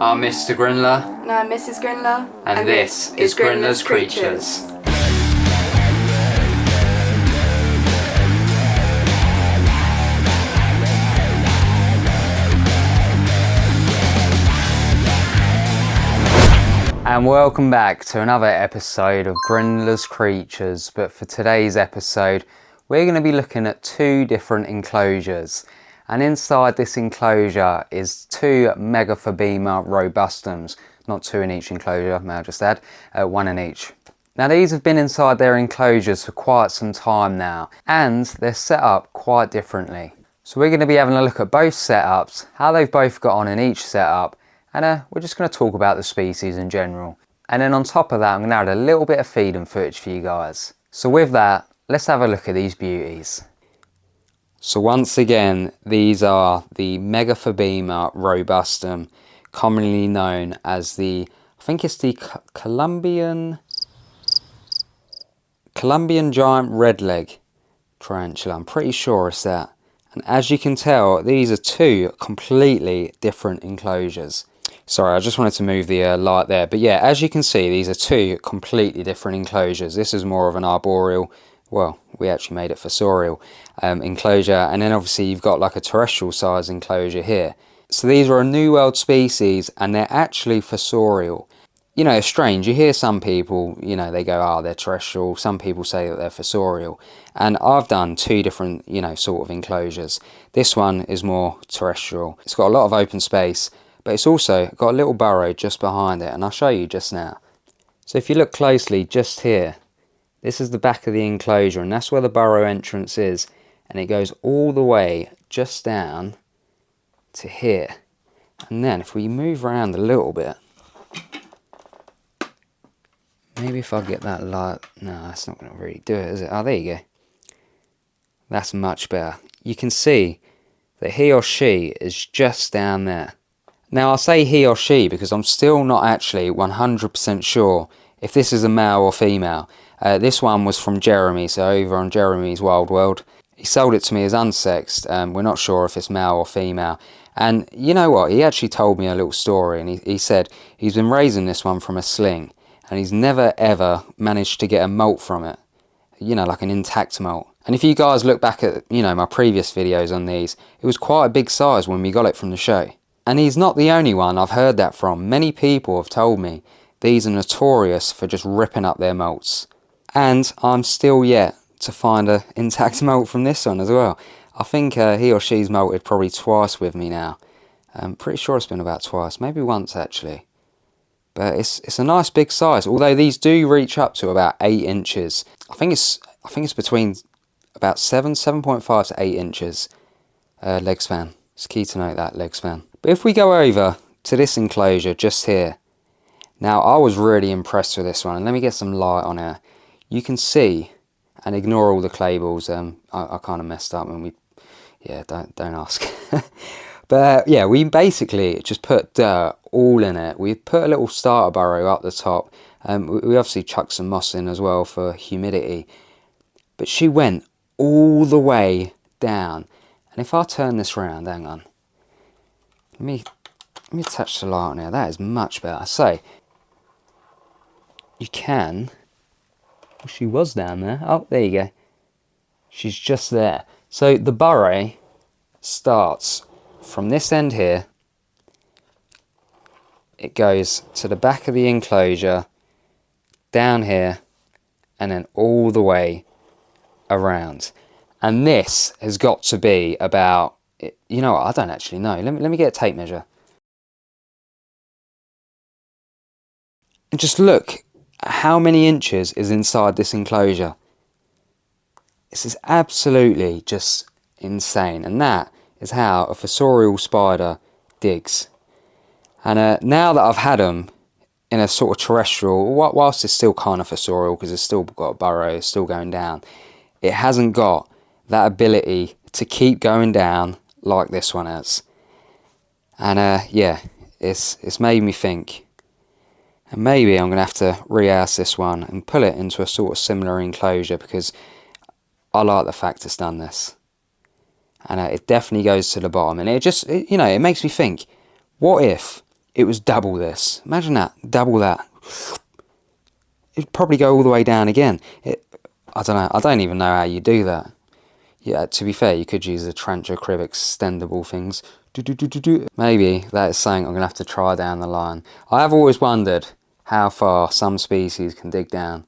I'm Mr. Grinler. And I'm Mrs. Grinler. And this is Grinler's Creatures. And welcome back to another episode of Grinler's Creatures. But for today's episode, we're going to be looking at two different enclosures. And inside this enclosure is two Megaphobema robustums. Not two in each enclosure, may I just add, one in each. Now these have been inside their enclosures for quite some time now, and they're set up quite differently. So we're going to be having a look at both setups, how they've both got on in each setup, and we're just going to talk about the species in general. And then on top of that, I'm going to add a little bit of feeding footage for you guys. So with that, let's have a look at these beauties. So once again, these are the Megaphobema robustum, commonly known as the, I think it's the Colombian giant redleg tarantula. I'm pretty sure it's that. And as you can tell, these are two completely different enclosures. Sorry, I just wanted to move the light there. But yeah, as you can see, these are two completely different enclosures. This is more of an arboreal, well, we actually made it fossorial enclosure. And then obviously you've got like a terrestrial size enclosure here. So these are a New World species and they're actually fossorial. You know, it's strange. You hear some people, you know, they go, oh, they're terrestrial. Some people say that they're fossorial. And I've done two different, you know, sort of enclosures. This one is more terrestrial. It's got a lot of open space, but it's also got a little burrow just behind it. And I'll show you just now. So if you look closely just here, this is the back of the enclosure and that's where the burrow entrance is. And it goes all the way just down to here. And then if we move around a little bit, maybe if I get that light, no, that's not going to really do it, is it? Oh, there you go. That's much better. You can see that he or she is just down there. Now, I say he or she because I'm still not actually 100% sure if this is a male or female. This one was from Jeremy, so over on Jeremy's Wild World. He sold it to me as unsexed. We're not sure if it's male or female. And you know what? He actually told me a little story, and he said he's been raising this one from a sling. And he's never ever managed to get a molt from it, you know, like an intact molt. And if you guys look back at, you know, my previous videos on these, it was quite a big size when we got it from the show. And he's not the only one I've heard that from. Many people have told me these are notorious for just ripping up their molts. And I'm still yet to find an intact molt from this one as well. I think he or she's molted probably twice with me now. I'm pretty sure it's been about twice, maybe once actually. But it's a nice big size, although these do reach up to about 8 inches. I think it's between about 7.5 to 8 inches leg span. It's key to note that leg span. But if we go over to this enclosure just here, now I was really impressed with this one, and let me get some light on it. You can see, and ignore all the clay balls. I kind of messed up when we, yeah, don't ask. But yeah, we basically just put dirt all in it. We put a little starter burrow up the top. We obviously chucked some moss in as well for humidity. But she went all the way down. And if I turn this round, hang on. Let me attach the light on here. That is much better. So, you can... Well, she was down there. Oh, there you go. She's just there. So the burrow starts from this end here. It goes to the back of the enclosure, down here, and then all the way around. And this has got to be about, you know what, I don't actually know. Let me get a tape measure. And just look at how many inches is inside this enclosure. This is absolutely just insane. And that is how a fossorial spider digs. And now that I've had them in a sort of terrestrial, whilst it's still kind of fossorial because it's still got a burrow, it's still going down, it hasn't got that ability to keep going down like this one has. And yeah, it's made me think. And maybe I'm going to have to re-house this one and pull it into a sort of similar enclosure because I like the fact it's done this. And it definitely goes to the bottom. And it just, you know, it makes me think, what if it was double this. Imagine that, double that. It'd probably go all the way down again. I don't know, I don't even know how you do that. Yeah, to be fair, you could use the tarantula crib extendable things. Maybe that is something I'm going to have to try down the line. I have always wondered how far some species can dig down.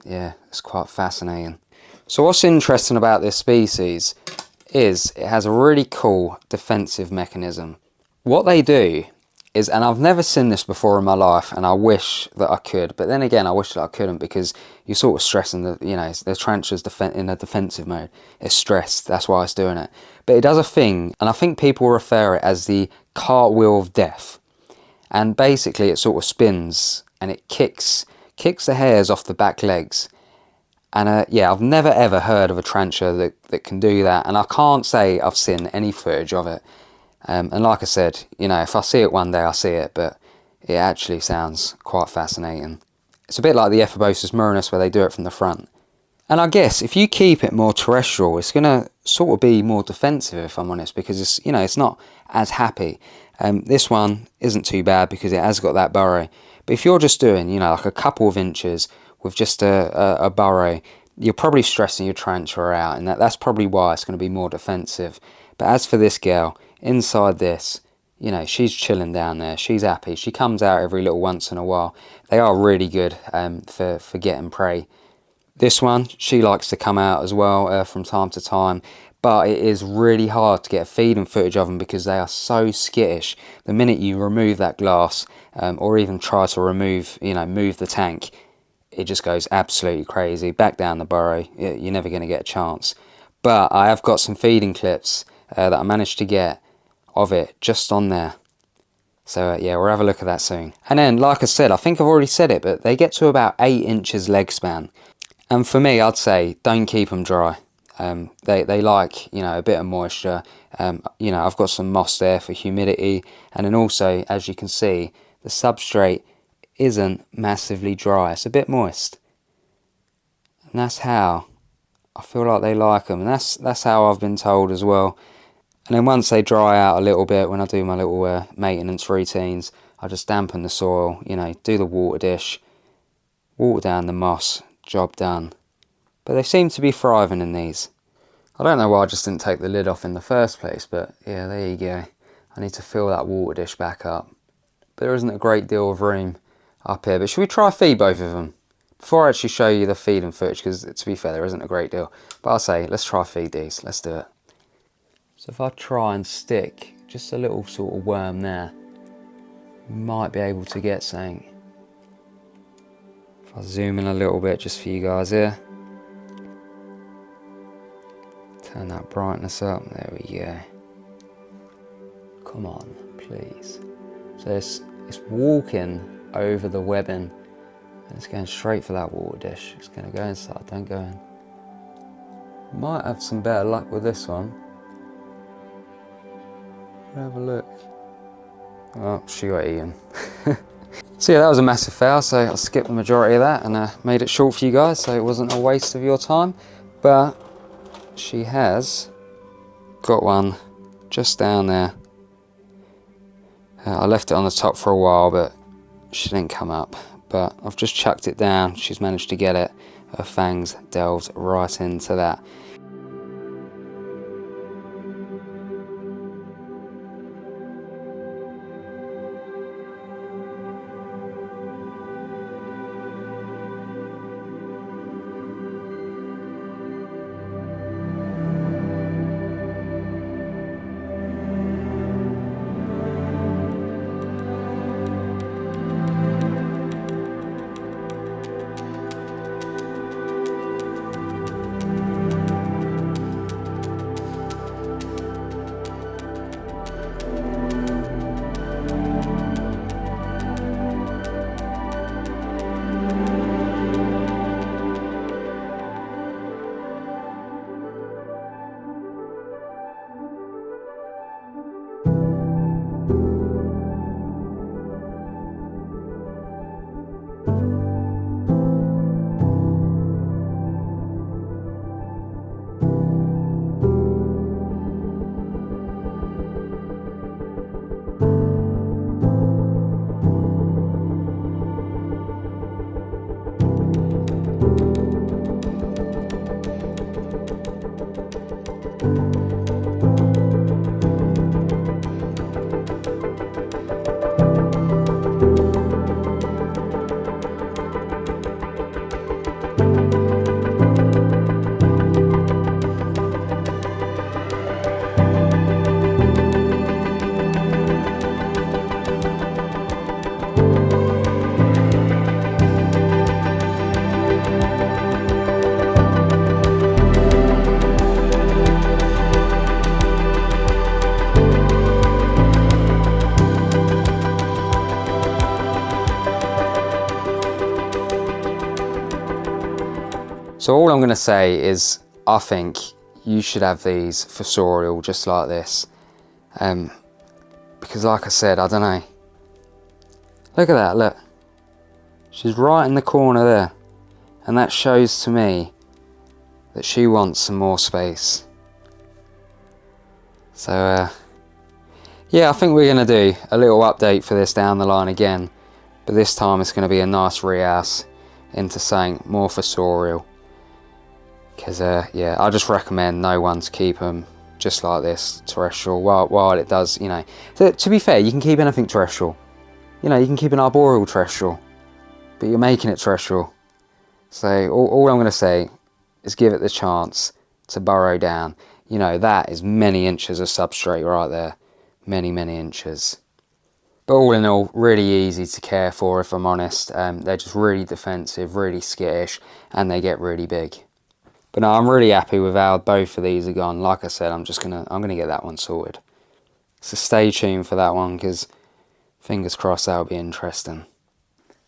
Yeah, it's quite fascinating. So what's interesting about this species is it has a really cool defensive mechanism. What they do is, and I've never seen this before in my life, and I wish that I could, but then again I wish that I couldn't, because you're sort of stressing the, you know, the tarantula's in a defensive mode. It's stressed, that's why it's doing it. But it does a thing, and I think people refer it as the cartwheel of death. And basically it sort of spins and it kicks the hairs off the back legs. And yeah, I've never ever heard of a tarantula that can do that, and I can't say I've seen any footage of it. And like I said, you know, if I see it one day, I'll see it, but it actually sounds quite fascinating. It's a bit like the Ephobosis murinus, where they do it from the front. And I guess if you keep it more terrestrial, it's going to sort of be more defensive, if I'm honest, because it's, you know, it's not as happy. This one isn't too bad because it has got that burrow. But if you're just doing, you know, like a couple of inches with just a burrow, you're probably stressing your tarantula out, and that's probably why it's going to be more defensive. But as for this girl, inside this, you know, she's chilling down there. She's happy. She comes out every little once in a while. They are really good for getting prey. This one, she likes to come out as well from time to time, but it is really hard to get feeding footage of them because they are so skittish. The minute you remove that glass, or even try to remove, you know, move the tank, it just goes absolutely crazy. Back down the burrow, you're never going to get a chance. But I have got some feeding clips that I managed to get of it just on there. So yeah, we'll have a look at that soon. And then, like I said, I think I've already said it, but they get to about 8 inches leg span. And for me, I'd say don't keep them dry. They like, you know, a bit of moisture. You know, I've got some moss there for humidity. And then also, as you can see, the substrate isn't massively dry. It's a bit moist. And that's how I feel like they like them. And that's how I've been told as well. And then once they dry out a little bit, when I do my little maintenance routines, I just dampen the soil, you know, do the water dish, water down the moss, job done. But they seem to be thriving in these. I don't know why I just didn't take the lid off in the first place, but yeah, there you go. I need to fill that water dish back up. But there isn't a great deal of room up here. But should we try feed both of them? Before I actually show you the feeding footage, because to be fair, there isn't a great deal. But I'll say, let's try feed these. Let's do it. So if I try and stick just a little sort of worm there, we might be able to get something. If I zoom in a little bit just for you guys here. Turn that brightness up, there we go. Come on, please. So it's walking over the webbing, and it's going straight for that water dish. It's going to go inside, don't go in. Might have some better luck with this one. Have a look. Oh, she got eaten. So yeah, that was a massive fail, so I skipped the majority of that and made it short for you guys, so it wasn't a waste of your time. But she has got one just down there. I left it on the top for a while, but she didn't come up. But I've just chucked it down. She's managed to get it. Her fangs delved right into that. So all I'm going to say is I think you should have these fossorial just like this. Because like I said, I don't know. Look at that, look. She's right in the corner there. And that shows to me that she wants some more space. So yeah, I think we're going to do a little update for this down the line again. But this time it's going to be a nice rehouse into something more fossorial. Because yeah, I just recommend no one to keep them just like this terrestrial while it does, you know. So, to be fair, you can keep anything terrestrial. You know, you can keep an arboreal terrestrial, but you're making it terrestrial. So all I'm going to say is give it the chance to burrow down. You know, that is many inches of substrate right there. Many inches. But all in all, really easy to care for, if I'm honest. They're just really defensive, really skittish, and they get really big. But no, I'm really happy with how both of these are gone. Like I said, I'm gonna get that one sorted. So stay tuned for that one, because fingers crossed that'll be interesting.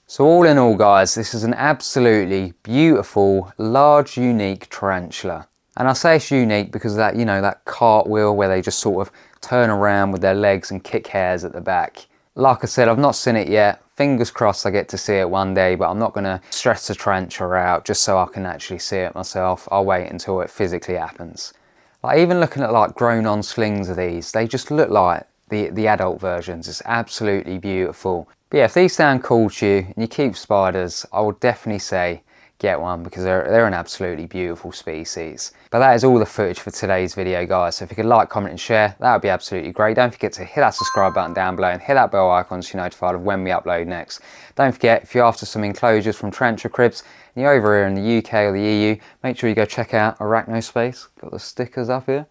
So all in all, guys, this is an absolutely beautiful, large, unique tarantula. And I say it's unique because of that, you know, that cartwheel where they just sort of turn around with their legs and kick hairs at the back. Like I said, I've not seen it yet. Fingers crossed I get to see it one day, but I'm not going to stress the tarantula out just so I can actually see it myself. I'll wait until it physically happens. Like, even looking at like grown on slings of these, they just look like the adult versions. It's absolutely beautiful. But yeah, if these sound cool to you and you keep spiders, I would definitely say get one, because they're an absolutely beautiful species. But that is all the footage for today's video, guys. So if you could like, comment and share, that would be absolutely great. Don't forget to hit that subscribe button down below and hit that bell icon so you're notified of when we upload next. Don't forget, if you're after some enclosures from Tarantula Cribs and you're over here in the UK or the EU, make sure you go check out Arachnospace. Got the stickers up here.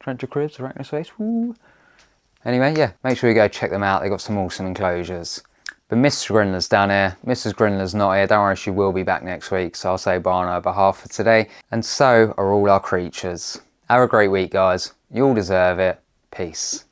Tarantula Cribs, Arachnospace. Woo. Anyway, yeah, make sure you go check them out. They've got some awesome enclosures. But Mrs. Grinler's down here. Mrs. Grinler's not here. Don't worry, she will be back next week. So I'll say bye on her behalf for today. And so are all our creatures. Have a great week, guys. You all deserve it. Peace.